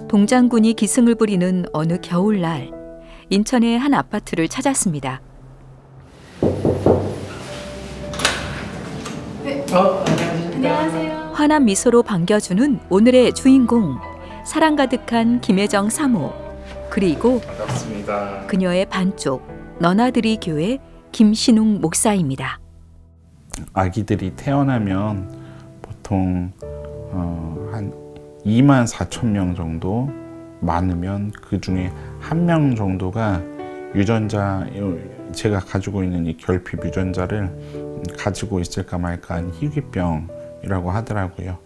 동장군이 기승을 부리는 어느 겨울날, 인천의 한 아파트를 찾았습니다. 안녕하세요. 환한 미소로 반겨주는 오늘의 주인공, 사랑 가득한 김혜정 사모, 그리고 반갑습니다. 그녀의 반쪽, 너나들이 교회 김신웅 목사입니다. 아기들이 태어나면 보통 한 2만 4천 명 정도, 많으면 그 중에 1명 정도가 유전자, 제가 가지고 있는 이 결핍 유전자를 가지고 있을까 말까한 희귀병이라고 하더라고요.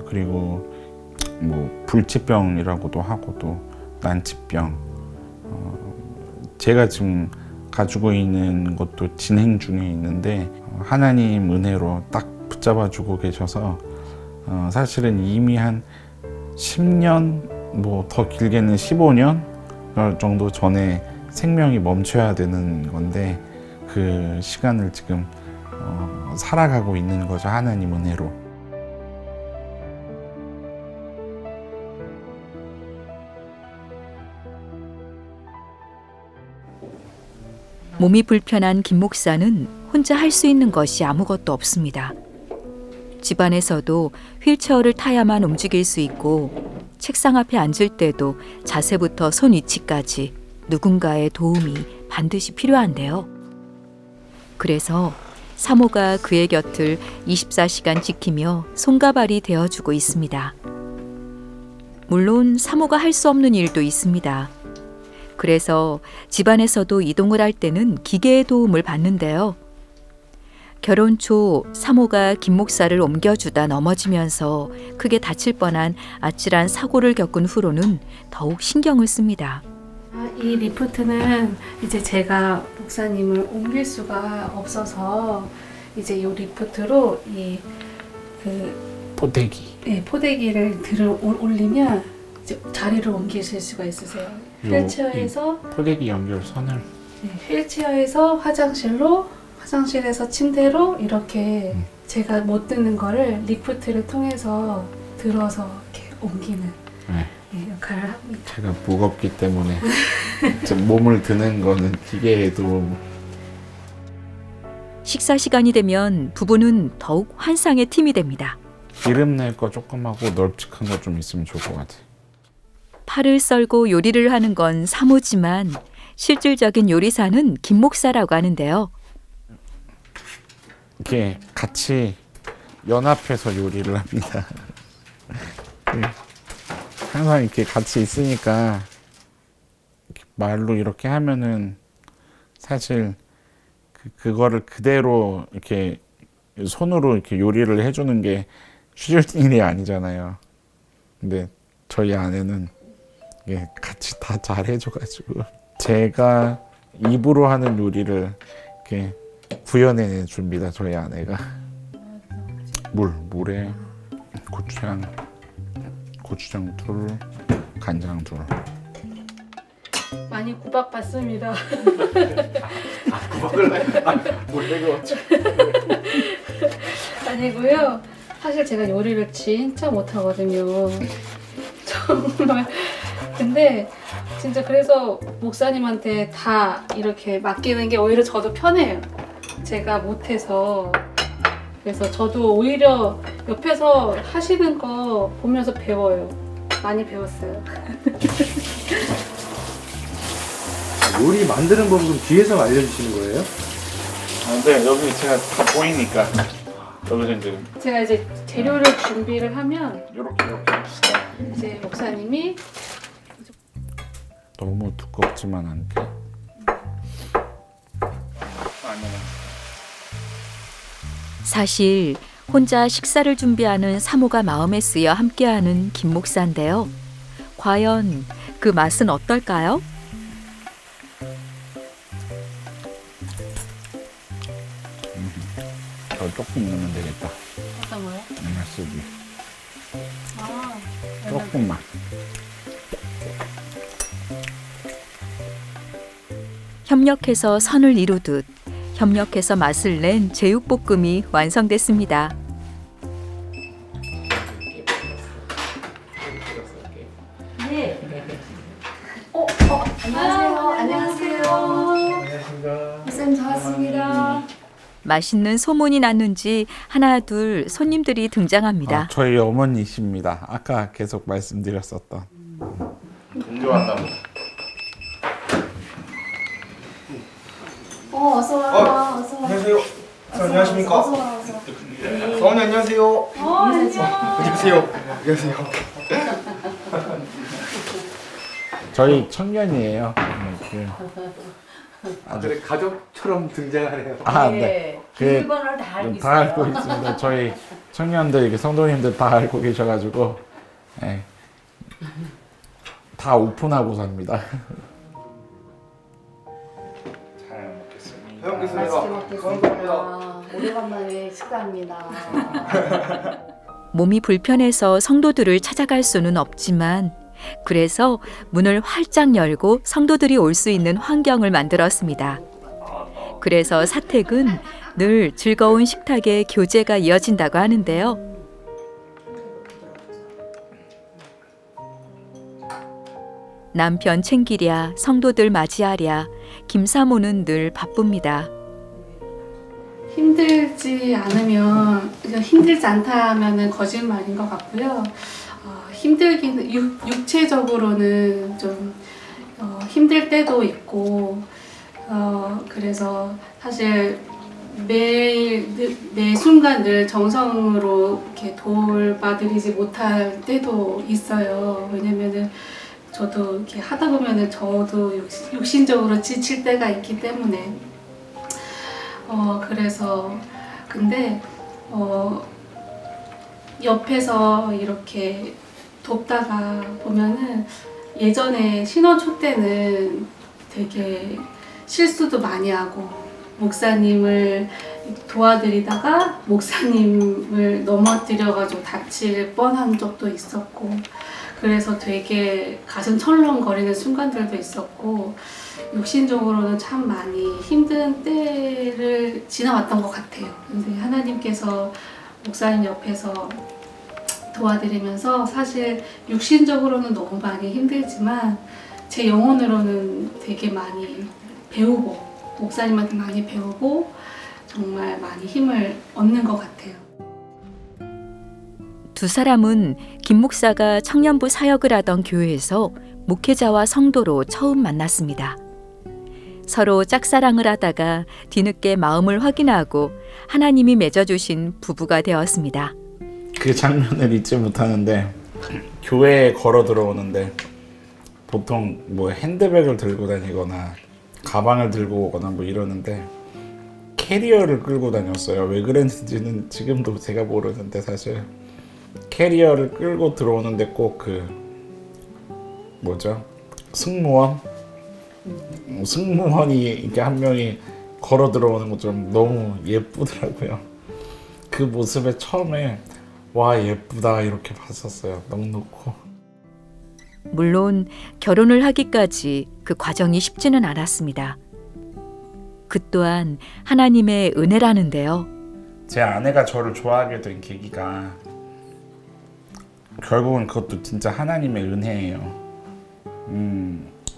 그리고 뭐 불치병이라고도 하고 또 난치병. 제가 지금 가지고 있는 것도 진행 중에 있는데 하나님 은혜로 딱 붙잡아주고 계셔서 사실은 이미 한 10년 뭐 더 길게는 15년 정도 전에 생명이 멈춰야 되는 건데 그 시간을 지금 살아가고 있는 거죠. 하나님 은혜로. 몸이 불편한 김 목사는 혼자 할 수 있는 것이 아무것도 없습니다. 집안에서도 휠체어를 타야만 움직일 수 있고 책상 앞에 앉을 때도 자세부터 손 위치까지 누군가의 도움이 반드시 필요한데요. 그래서 사모가 그의 곁을 24시간 지키며 손과 발이 되어주고 있습니다. 물론 사모가 할 수 없는 일도 있습니다. 그래서 집안에서도 이동을 할 때는 기계의 도움을 받는데요. 결혼 초 사모가 김 목사를 옮겨주다 넘어지면서 크게 다칠 뻔한 아찔한 사고를 겪은 후로는 더욱 신경을 씁니다. 이 리프트는 이제 제가 목사님을 옮길 수가 없어서 이제 이 리프트로 포대기를 들어 올리면 이제 자리를 옮기실 수가 있으세요. 휠체어에서 포대기 연결선을 휠체어에서 화장실에서 침대로 이렇게 제가 못 드는 거를 리프트를 통해서 들어서 이렇게 옮기는 역할을 합니다. 제가 무겁기 때문에 제 몸을 드는 거는 기계의 도움. 식사 시간이 되면 부부는 더욱 환상의 팀이 됩니다. 기름 낼 거 조금 하고 널찍한 거 좀 있으면 좋을 것 같아. 팔을 썰고 요리를 하는 건 사모지만 실질적인 요리사는 김 목사라고 하는데요. 이렇게 같이 연합해서 요리를 합니다. 항상 이렇게 같이 있으니까 이렇게 말로 이렇게 하면은 사실 그거를 그대로 이렇게 손으로 이렇게 요리를 해주는 게 쉬운 일이 아니잖아요. 근데 저희 아내는 이게 같이 다 잘 해줘가지고 제가 입으로 하는 요리를 이렇게 구현해 줍니다. 저희 아내가 물에 고추장 둘, 간장 둘. 많이 구박받습니다. 몰래 그었죠. 아니고요. 사실 제가 요리를 진짜 못하거든요. 정말. 근데 진짜 그래서 목사님한테 다 이렇게 맡기는 게 오히려 저도 편해요. 제가 못해서. 그래서 저도 오히려 옆에서 하시는 거 보면서 배워요. 많이 배웠어요. 요리 만드는 법은 그럼 뒤에서 알려주시는 거예요? 네, 여기 제가 다 보이니까 여기서 이제 제가 이제 재료를 준비를 하면 이렇게 합시다. 이제 목사님이 너무 두껍지만 않게. 아니면 사실 혼자 식사를 준비하는 사모가 마음에 쓰여 함께하는 김 목사인데요. 과연 그 맛은 어떨까요? 더 조금 넣으면 되겠다. 어떤 거요? 맛있지. 아, 조금만. 협력해서 선을 이루듯 협력해서 맛을 낸 제육볶음이 완성됐습니다. 네. 안녕하세요. 안녕하세요. 안녕하십니까. 목사님 저 왔습니다. 맛있는 소문이 났는지 하나 둘 손님들이 등장합니다. 저희 어머니십니다. 아까 계속 말씀드렸었던. 동료 왔다고. 어서 와. 어서 와. 안녕하세요. 안녕하십니까. 어서 와. 어서 와. 어머니 안녕하세요. 안녕. 안녕하세요. 안녕하세요. 저희 청년이에요. 아들의 가족처럼 등장하네요. 네. 비밀번호를 다 알고 다 알고 있습니다. 저희 청년들, 이렇게 성도님들 다 알고 계셔가지고, 네. 다 오픈하고 삽니다. 잘 먹겠습니다. 잘 먹겠습니다. 맛있게 감사합니다. 먹겠습니다. 오래간만에 식사합니다. 몸이 불편해서 성도들을 찾아갈 수는 없지만 그래서 문을 활짝 열고 성도들이 올 수 있는 환경을 만들었습니다. 그래서 사택은 늘 즐거운 식탁의 교제가 이어진다고 하는데요. 남편 챙기랴, 성도들 맞이하랴, 김사모는 늘 바쁩니다. 힘들지 않으면 그러니까 힘들지 않다면은 거짓말인 것 같고요. 힘들긴 육체적으로는 좀 힘들 때도 있고 그래서 사실 매 순간 늘 정성으로 이렇게 돌봐드리지 못할 때도 있어요. 왜냐면은 저도 이렇게 하다 보면은 저도 육신적으로 지칠 때가 있기 때문에 그래서 근데 옆에서 이렇게 돕다가 보면은 예전에 신혼 때는 되게 실수도 많이 하고 목사님을 도와드리다가 목사님을 넘어뜨려가지고 다칠 뻔한 적도 있었고 그래서 되게 가슴 철렁거리는 순간들도 있었고 육신적으로는 참 많이 힘든 때를 지나왔던 것 같아요. 근데 하나님께서 목사님 옆에서 도와드리면서 사실 육신적으로는 너무 많이 힘들지만 제 영혼으로는 되게 많이 배우고 목사님한테 많이 배우고 정말 많이 힘을 얻는 것 같아요. 두 사람은 김 목사가 청년부 사역을 하던 교회에서 목회자와 성도로 처음 만났습니다. 서로 짝사랑을 하다가 뒤늦게 마음을 확인하고 하나님이 맺어주신 부부가 되었습니다. 그 장면을 잊지 못하는데, 교회에 걸어 들어오는데 보통 뭐 핸드백을 들고 다니거나 가방을 들고 오거나 뭐 이러는데 캐리어를 끌고 다녔어요. 왜 그랬는지는 지금도 제가 모르는데 사실 캐리어를 끌고 들어오는데 꼭 그 뭐죠? 승무원이 이렇게 한 명이 걸어 들어오는 것처럼 너무 예쁘더라고요. 그 모습에 처음에 와 예쁘다 이렇게 봤었어요. 넉넉고. 물론 결혼을 하기까지 그 과정이 쉽지는 않았습니다. 그 또한 하나님의 은혜라는데요. 제 아내가 저를 좋아하게 된 계기가 결국은 그것도 진짜 하나님의 은혜예요.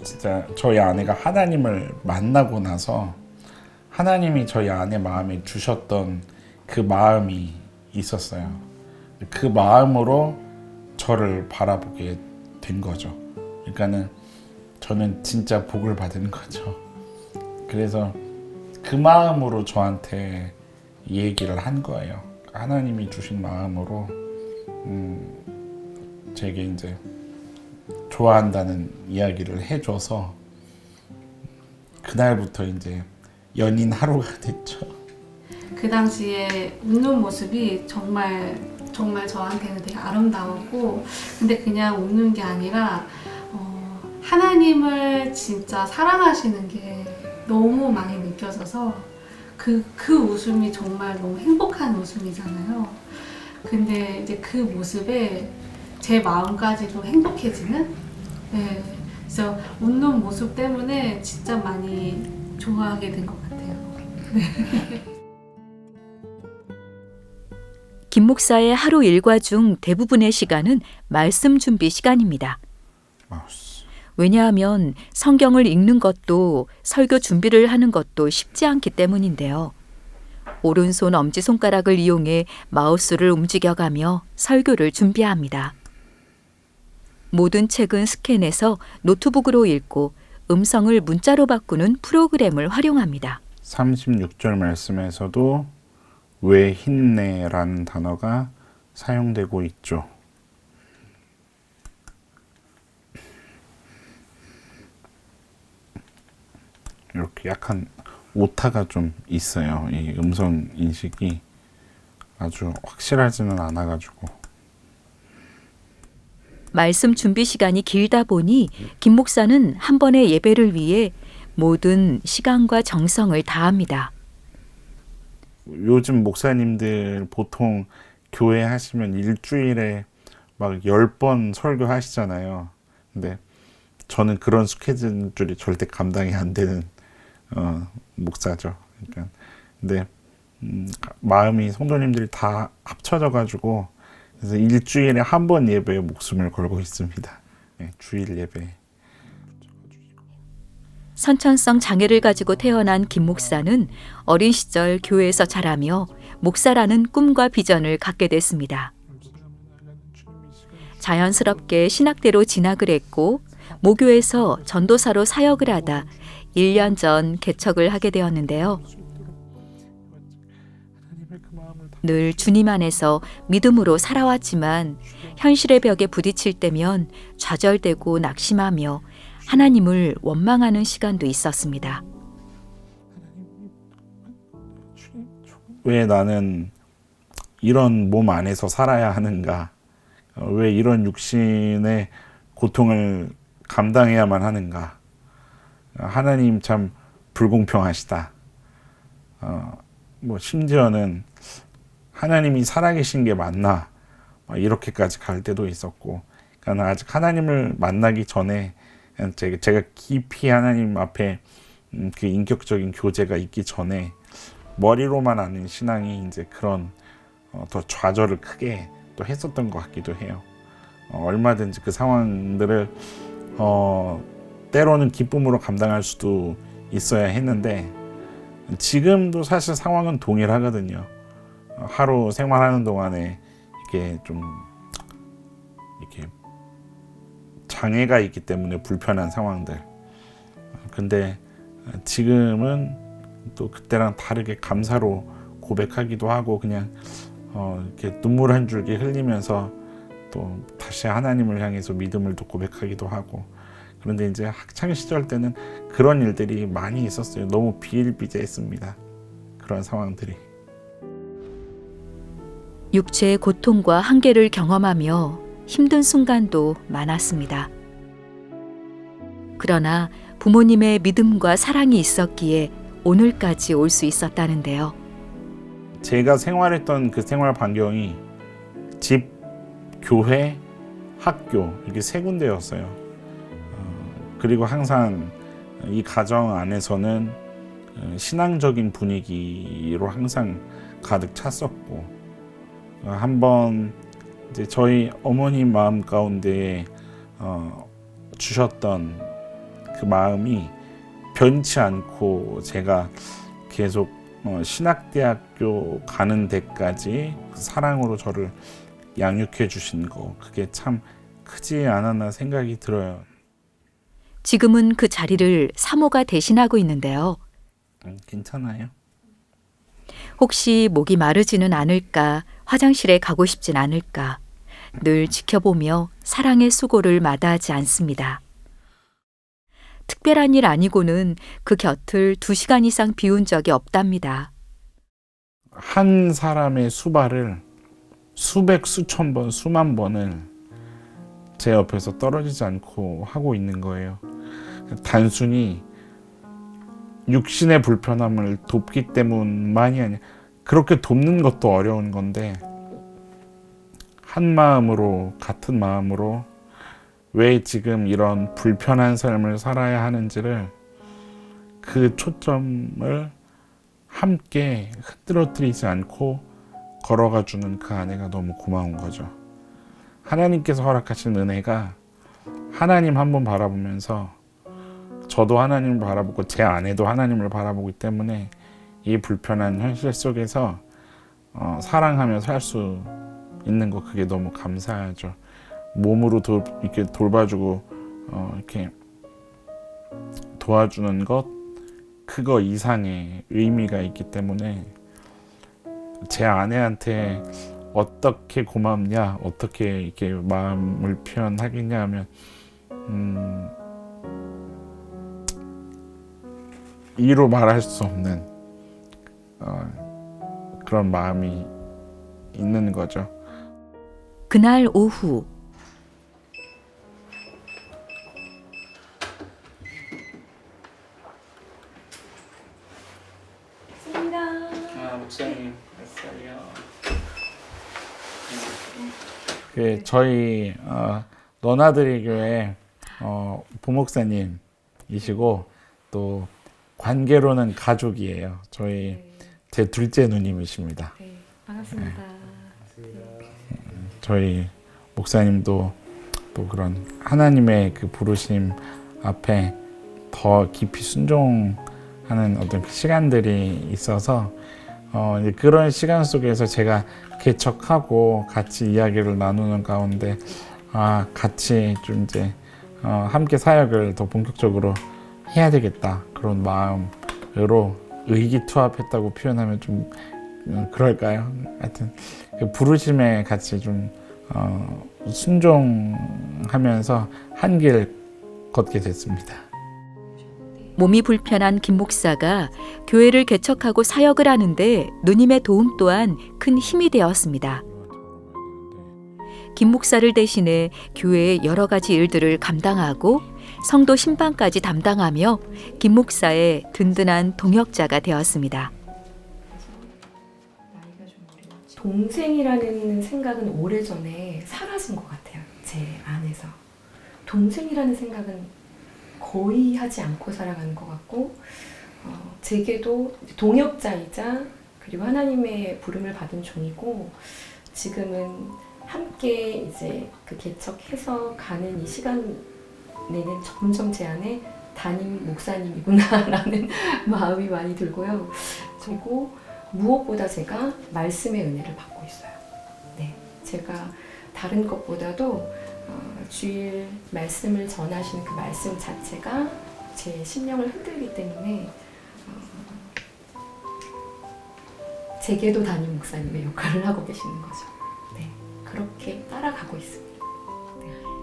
진짜 저희 아내가 하나님을 만나고 나서 하나님이 저희 아내 마음에 주셨던 그 마음이 있었어요. 그 마음으로 저를 바라보게 된 거죠. 그러니까는 저는 진짜 복을 받은 거죠. 그래서 그 마음으로 저한테 이 얘기를 한 거예요. 하나님이 주신 마음으로 제게 이제 좋아한다는 이야기를 해줘서 그날부터 이제 연인 하루가 됐죠. 그 당시에 웃는 모습이 정말 저한테는 되게 아름다웠고 근데 그냥 웃는 게 아니라 하나님을 진짜 사랑하시는 게 너무 많이 느껴져서 그 웃음이 정말 너무 행복한 웃음이잖아요. 근데 이제 그 모습에 제 마음까지도 행복해지는 그래서 웃는 모습 때문에 진짜 많이 좋아하게 된 것 같아요. 김 목사의 하루 일과 중 대부분의 시간은 말씀 준비 시간입니다. 왜냐하면 성경을 읽는 것도 설교 준비를 하는 것도 쉽지 않기 때문인데요. 오른손 엄지손가락을 이용해 마우스를 움직여가며 설교를 준비합니다. 모든 책은 스캔해서 노트북으로 읽고 음성을 문자로 바꾸는 프로그램을 활용합니다. 36절 말씀에서도 왜 힘내라는 단어가 사용되고 있죠. 이렇게 약간 오타가 좀 있어요. 이 음성 인식이 아주 확실하지는 않아가지고. 말씀 준비 시간이 길다 보니 김 목사는 한 번의 예배를 위해 모든 시간과 정성을 다합니다. 요즘 목사님들 보통 교회 하시면 일주일에 막 10번 설교 하시잖아요. 근데 저는 그런 스케줄이 절대 감당이 안 되는 목사죠. 그러니까 근데 마음이 성도님들이 다 합쳐져 가지고 그래서 일주일에 한 번 예배에 목숨을 걸고 있습니다. 네, 주일 예배. 선천성 장애를 가지고 태어난 김 목사는 어린 시절 교회에서 자라며 목사라는 꿈과 비전을 갖게 됐습니다. 자연스럽게 신학대로 진학을 했고 모교에서 전도사로 사역을 하다 1년 전 개척을 하게 되었는데요. 늘 주님 안에서 믿음으로 살아왔지만 현실의 벽에 부딪힐 때면 좌절되고 낙심하며 하나님을 원망하는 시간도 있었습니다. 왜 나는 이런 몸 안에서 살아야 하는가? 왜 이런 육신의 고통을 감당해야만 하는가? 하나님 참 불공평하시다. 뭐 심지어는 하나님이 살아계신 게 맞나? 이렇게까지 갈 때도 있었고, 그러니까 아직 하나님을 만나기 전에 제가 깊이 하나님 앞에 그 인격적인 교제가 있기 전에 머리로만 아는 신앙이 이제 그런 더 좌절을 크게 또 했었던 것 같기도 해요. 얼마든지 그 상황들을 때로는 기쁨으로 감당할 수도 있어야 했는데 지금도 사실 상황은 동일하거든요. 하루 생활하는 동안에 이게 좀 이렇게 장애가 있기 때문에 불편한 상황들. 근데 지금은 또 그때랑 다르게 감사로 고백하기도 하고 그냥 이렇게 눈물 한 줄기 흘리면서 또 다시 하나님을 향해서 믿음을 또 고백하기도 하고. 그런데 이제 학창 시절 때는 그런 일들이 많이 있었어요. 너무 비일비재했습니다. 그런 상황들이. 육체의 고통과 한계를 경험하며 힘든 순간도 많았습니다. 그러나 부모님의 믿음과 사랑이 있었기에 오늘까지 올 수 있었다는데요. 제가 생활했던 그 생활 반경이 집, 교회, 학교 이게 세 군데였어요. 그리고 항상 이 가정 안에서는 신앙적인 분위기로 항상 가득 찼었고, 한번 이제 저희 어머님 마음 가운데 주셨던 그 마음이 변치 않고 제가 계속 신학대학교 가는 데까지 사랑으로 저를 양육해 주신 거, 그게 참 크지 않았나 생각이 들어요. 지금은 그 자리를 사모가 대신하고 있는데요. 괜찮아요. 혹시 목이 마르지는 않을까, 화장실에 가고 싶진 않을까, 늘 지켜보며 사랑의 수고를 마다하지 않습니다. 특별한 일 아니고는 그 곁을 2시간 이상 비운 적이 없답니다. 한 사람의 수발을 수백, 수천 번, 수만 번을 제 옆에서 떨어지지 않고 하고 있는 거예요. 단순히 육신의 불편함을 돕기 때문만이 아니라 그렇게 돕는 것도 어려운 건데 한 마음으로, 같은 마음으로 왜 지금 이런 불편한 삶을 살아야 하는지를 그 초점을 함께 흐트러뜨리지 않고 걸어가 주는 그 아내가 너무 고마운 거죠. 하나님께서 허락하신 은혜가 하나님 한 번 바라보면서 저도 하나님을 바라보고 제 아내도 하나님을 바라보기 때문에 이 불편한 현실 속에서 사랑하며 살 수 있는 거 그게 너무 감사하죠. 몸으로 이렇게 돌봐주고 이렇게 도와주는 것 그거 이상의 의미가 있기 때문에 제 아내한테 어떻게 고맙냐 어떻게 이렇게 마음을 표현하겠냐 하면 이로 말할 수 없는 그런 마음이 있는 거죠. 그날 오후 목사님, 저희 너나들이 교회 부목사님이시고 또 관계로는 가족이에요. 제 둘째 누님이십니다. 네, 반갑습니다. 저희 목사님도 또 그런 하나님의 그 부르심 앞에 더 깊이 순종하는 어떤 그 시간들이 있어서 이제 그런 시간 속에서 제가 개척하고 같이 이야기를 나누는 가운데 같이 좀 이제 함께 사역을 더 본격적으로 해야 되겠다 그런 마음으로 의기투합했다고 표현하면 좀 그럴까요? 하여튼 그 부르심에 같이 좀 순종하면서 한 길 걷게 됐습니다. 몸이 불편한 김 목사가 교회를 개척하고 사역을 하는데 누님의 도움 또한 큰 힘이 되었습니다. 김 목사를 대신해 교회의 여러 가지 일들을 감당하고 성도 신방까지 담당하며 김 목사의 든든한 동역자가 되었습니다. 동생이라는 생각은 오래전에 사라진 것 같아요. 제 안에서. 동생이라는 생각은 거의 하지 않고 살아가는 것 같고 제게도 동역자이자 그리고 하나님의 부름을 받은 종이고 지금은 함께 이제 그 개척해서 가는 이 시간에는 점점 제 안에 담임 목사님이구나라는 마음이 많이 들고요. 그리고 무엇보다 제가 말씀의 은혜를 받고 있어요. 네, 제가 다른 것보다도 주일 말씀을 전하시는 그 말씀 자체가 제 심령을 흔들기 때문에 제게도 담임 목사님의 역할을 하고 계시는 거죠. 네, 그렇게 따라가고 있습니다.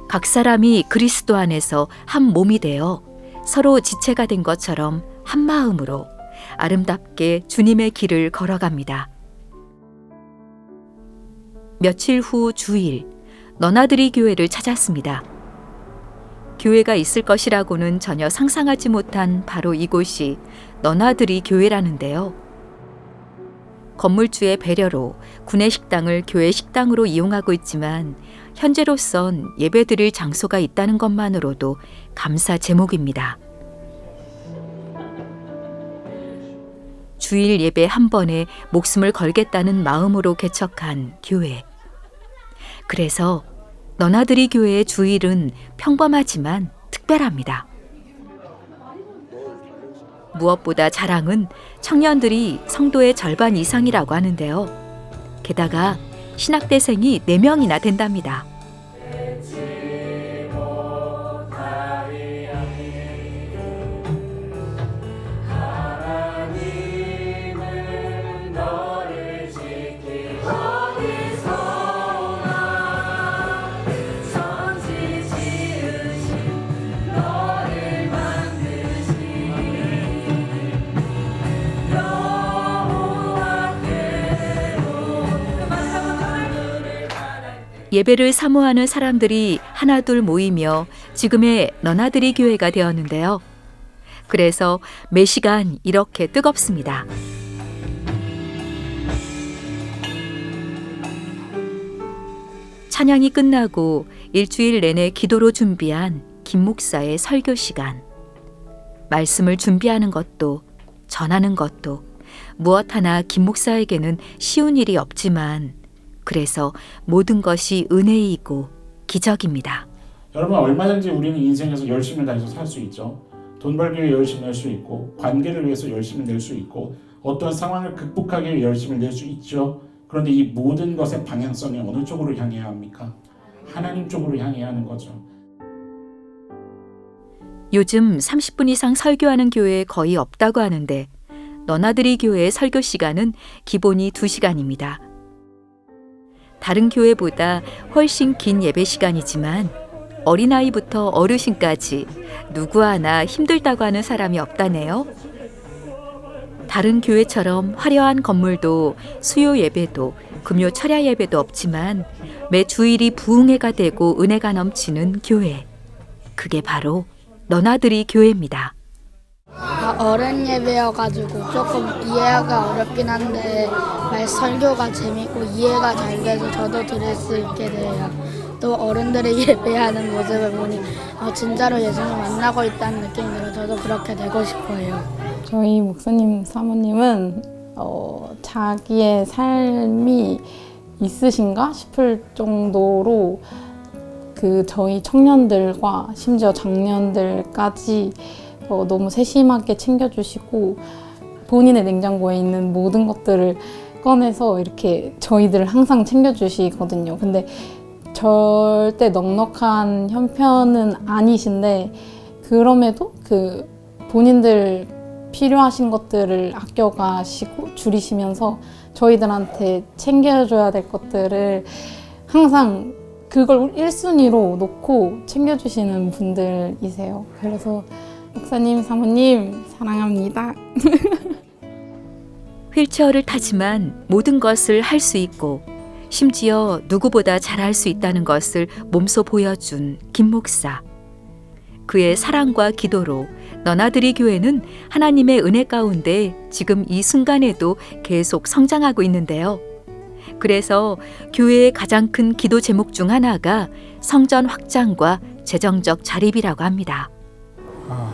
각 사람이 그리스도 안에서 한 몸이 되어 서로 지체가 된 것처럼 한 마음으로 아름답게 주님의 길을 걸어갑니다. 며칠 후 주일, 너나들이 교회를 찾았습니다. 교회가 있을 것이라고는 전혀 상상하지 못한 바로 이곳이 너나들이 교회라는데요. 건물주의 배려로 구내식당을 교회 식당으로 이용하고 있지만 현재로선 예배드릴 장소가 있다는 것만으로도 감사 제목입니다. 주일 예배 한 번에 목숨을 걸겠다는 마음으로 개척한 교회. 그래서 너나들이 교회의 주일은 평범하지만 특별합니다. 무엇보다 자랑은 청년들이 성도의 절반 이상이라고 하는데요. 게다가 신학대생이 4명이나 된답니다. 예배를 사모하는 사람들이 하나둘 모이며 지금의 너나들이 교회가 되었는데요. 그래서 매 시간 이렇게 뜨겁습니다. 찬양이 끝나고 일주일 내내 기도로 준비한 김 목사의 설교 시간. 말씀을 준비하는 것도 전하는 것도 무엇 하나 김 목사에게는 쉬운 일이 없지만 그래서 모든 것이 은혜이고 기적입니다. 여러분 얼마든지 우리는 인생에서 열심을 다해서 살 수 있죠. 돈 벌기 위해 열심히 낼 수 있고 관계를 위해서 열심히 낼 수 있고 어떤 상황을 극복하기 위해 열심히 낼 수 있죠. 그런데 이 모든 것의 방향성이 어느 쪽으로 향해야 합니까? 하나님 쪽으로 향해야 하는 거죠. 요즘 30분 이상 설교하는 교회 거의 없다고 하는데 너나들이 교회의 설교 시간은 기본이 2시간입니다. 다른 교회보다 훨씬 긴 예배 시간이지만 어린아이부터 어르신까지 누구 하나 힘들다고 하는 사람이 없다네요. 다른 교회처럼 화려한 건물도 수요 예배도 금요 철야 예배도 없지만 매 주일이 부흥회가 되고 은혜가 넘치는 교회. 그게 바로 너나들이 교회입니다. 어른 예배여가지고 조금 이해가 어렵긴 한데 말 설교가 재밌고 이해가 잘 돼서 저도 들을 수 있게 돼요. 또 어른들이 예배하는 모습을 보니 진짜로 예수님 만나고 있다는 느낌이 들어 저도 그렇게 되고 싶어요. 저희 목사님 사모님은 자기의 삶이 있으신가 싶을 정도로 저희 청년들과 심지어 장년들까지 너무 세심하게 챙겨주시고 본인의 냉장고에 있는 모든 것들을 꺼내서 이렇게 저희들을 항상 챙겨주시거든요. 근데 절대 넉넉한 형편은 아니신데 그럼에도 본인들 필요하신 것들을 아껴가시고 줄이시면서 저희들한테 챙겨줘야 될 것들을 항상 그걸 1순위로 놓고 챙겨주시는 분들이세요. 그래서 목사님, 사모님 사랑합니다. 휠체어를 타지만 모든 것을 할 수 있고 심지어 누구보다 잘할 수 있다는 것을 몸소 보여준 김 목사. 그의 사랑과 기도로 너나들이 교회는 하나님의 은혜 가운데 지금 이 순간에도 계속 성장하고 있는데요. 그래서 교회의 가장 큰 기도 제목 중 하나가 성전 확장과 재정적 자립이라고 합니다.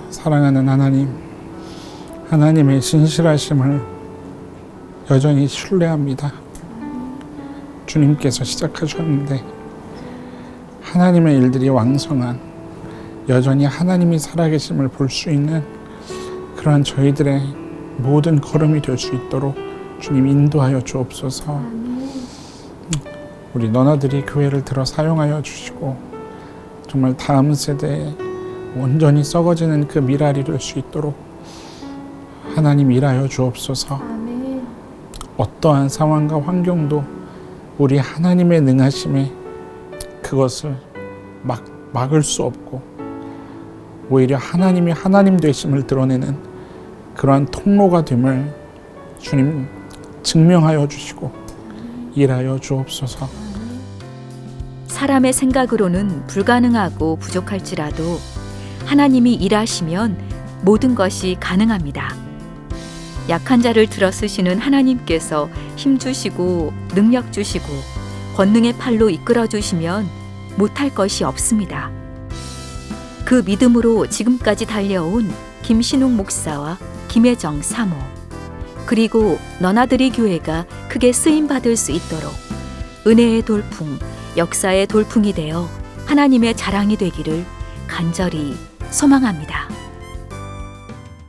사랑하는 하나님, 하나님의 신실하심을 여전히 신뢰합니다. 주님께서 시작하셨는데 하나님의 일들이 왕성한, 여전히 하나님이 살아계심을 볼 수 있는 그러한 저희들의 모든 걸음이 될 수 있도록 주님 인도하여 주옵소서. 우리 너나들이 교회를 들어 사용하여 주시고 정말 다음 세대에 온전히 썩어지는 그 미랄이 될 수 있도록 하나님 일하여 주옵소서. 어떠한 상황과 환경도 우리 하나님의 능하심에 그것을 막을 수 없고 오히려 하나님이 하나님 되심을 드러내는 그러한 통로가 됨을 주님 증명하여 주시고 일하여 주옵소서. 사람의 생각으로는 불가능하고 부족할지라도 하나님이 일하시면 모든 것이 가능합니다. 약한 자를 들어 쓰시는 하나님께서 힘 주시고 능력 주시고 권능의 팔로 이끌어 주시면 못할 것이 없습니다. 그 믿음으로 지금까지 달려온 김신욱 목사와 김혜정 사모, 그리고 너나들이 교회가 크게 쓰임받을 수 있도록 은혜의 돌풍, 역사의 돌풍이 되어 하나님의 자랑이 되기를 간절히 소망합니다.